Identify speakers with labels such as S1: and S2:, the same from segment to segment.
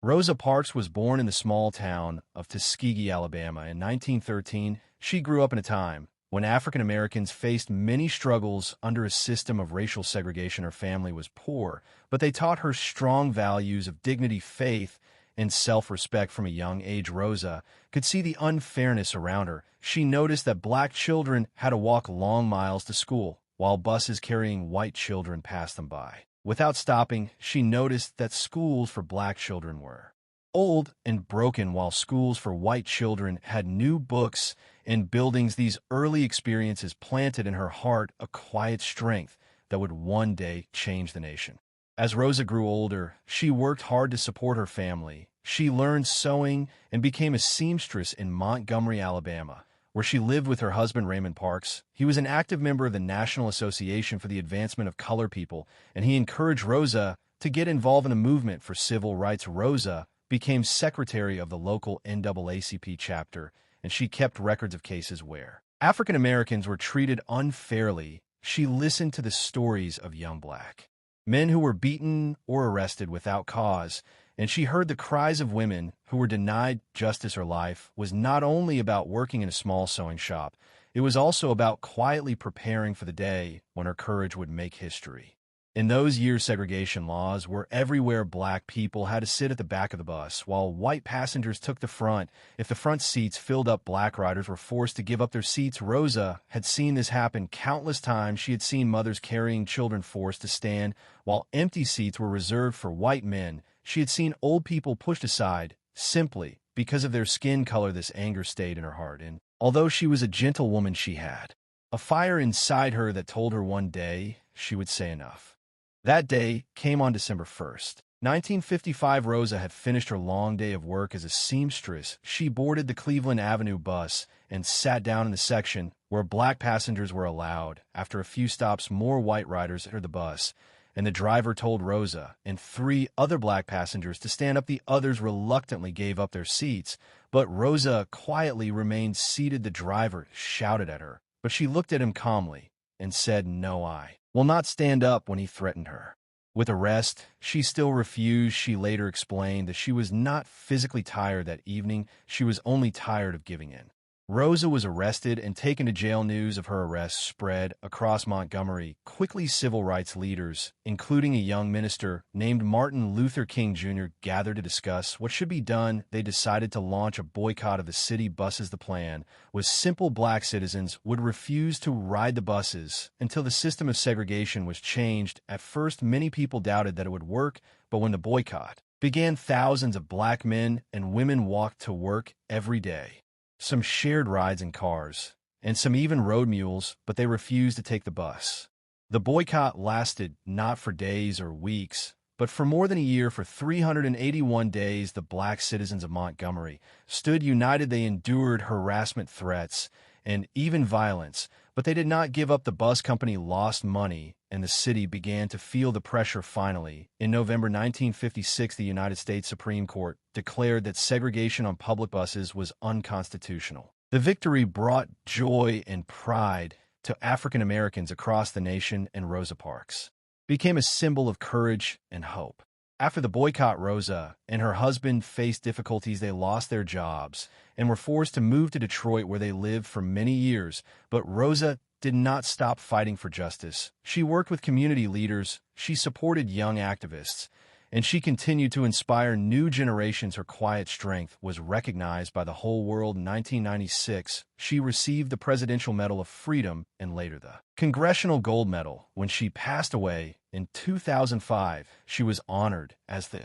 S1: Rosa Parks was born in the small town of Tuskegee, Alabama in 1913. She grew up in a time when African Americans faced many struggles under a system of racial segregation. Her family was poor, but they taught her strong values of dignity, faith, and self-respect from a young age. Rosa could see the unfairness around her. She noticed that black children had to walk long miles to school, while buses carrying white children passed them by. Without stopping, she noticed that schools for black children were old and broken, while schools for white children had new books and buildings. These early experiences planted in her heart a quiet strength that would one day change the nation. As Rosa grew older, she worked hard to support her family. She learned sewing and became a seamstress in Montgomery, Alabama, where she lived with her husband, Raymond Parks. He was an active member of the National Association for the Advancement of Colored People, and he encouraged Rosa to get involved in the movement for civil rights. Rosa became secretary of the local NAACP chapter, and she kept records of cases where African Americans were treated unfairly. She listened to the stories of young black men who were beaten or arrested without cause, and she heard the cries of women who were denied justice. Her life was not only about working in a small sewing shop, it was also about quietly preparing for the day when her courage would make history. In those years, segregation laws were everywhere. Black people had to sit at the back of the bus, while white passengers took the front. If the front seats filled up, black riders were forced to give up their seats. Rosa had seen this happen countless times. She had seen mothers carrying children forced to stand, while empty seats were reserved for white men. She had seen old people pushed aside simply because of their skin color. This anger stayed in her heart, and although she was a gentle woman, she had a fire inside her that told her one day she would say enough. That day came on December 1st, 1955. Rosa had finished her long day of work as a seamstress. She boarded the Cleveland Avenue bus and sat down in the section where black passengers were allowed. After a few stops, more white riders entered the bus, and the driver told Rosa and three other black passengers to stand up. The others reluctantly gave up their seats, but Rosa quietly remained seated. The driver shouted at her, but she looked at him calmly and said, "No, I will not stand up," when he threatened her with arrest. She still refused. She later explained that she was not physically tired that evening. She was only tired of giving in. Rosa was arrested and taken to jail. News of her arrest spread across Montgomery. Quickly, civil rights leaders, including a young minister named Martin Luther King Jr., gathered to discuss what should be done. They decided to launch a boycott of the city buses. The plan was simple: black citizens would refuse to ride the buses until the system of segregation was changed. At first, many people doubted that it would work, but when the boycott began, thousands of black men and women walked to work every day. Some shared rides in cars, and some even rode mules, but they refused to take the bus. The boycott lasted not for days or weeks, but for more than a year. For 381 days, the black citizens of Montgomery stood united. They endured harassment, threats, and even violence, but they did not give up. The bus company lost money, and the city began to feel the pressure. Finally, in November 1956, the United States Supreme Court declared that segregation on public buses was unconstitutional. The victory brought joy and pride to African Americans across the nation, and Rosa Parks became a symbol of courage and hope. After the boycott, Rosa and her husband faced difficulties. They lost their jobs and were forced to move to Detroit, where they lived for many years. But Rosa did not stop fighting for justice. She worked with community leaders, she supported young activists, and she continued to inspire new generations. Her quiet strength was recognized by the whole world. In 1996, she received the Presidential Medal of Freedom and later the Congressional Gold Medal. When she passed away in 2005, she was honored as the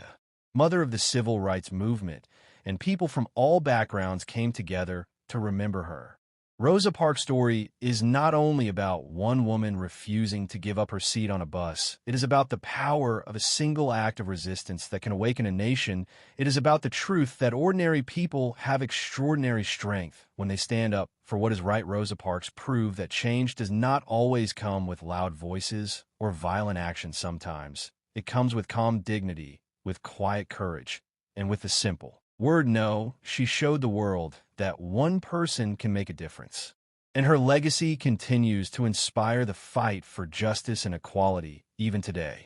S1: mother of the civil rights movement, and people from all backgrounds came together to remember her. Rosa Parks' story is not only about one woman refusing to give up her seat on a bus. It is about the power of a single act of resistance that can awaken a nation. It is about the truth that ordinary people have extraordinary strength when they stand up for what is right. Rosa Parks proved that change does not always come with loud voices or violent action. Sometimes it comes with calm dignity, with quiet courage, and with the simple word no. She showed the world that one person can make a difference, and her legacy continues to inspire the fight for justice and equality even today.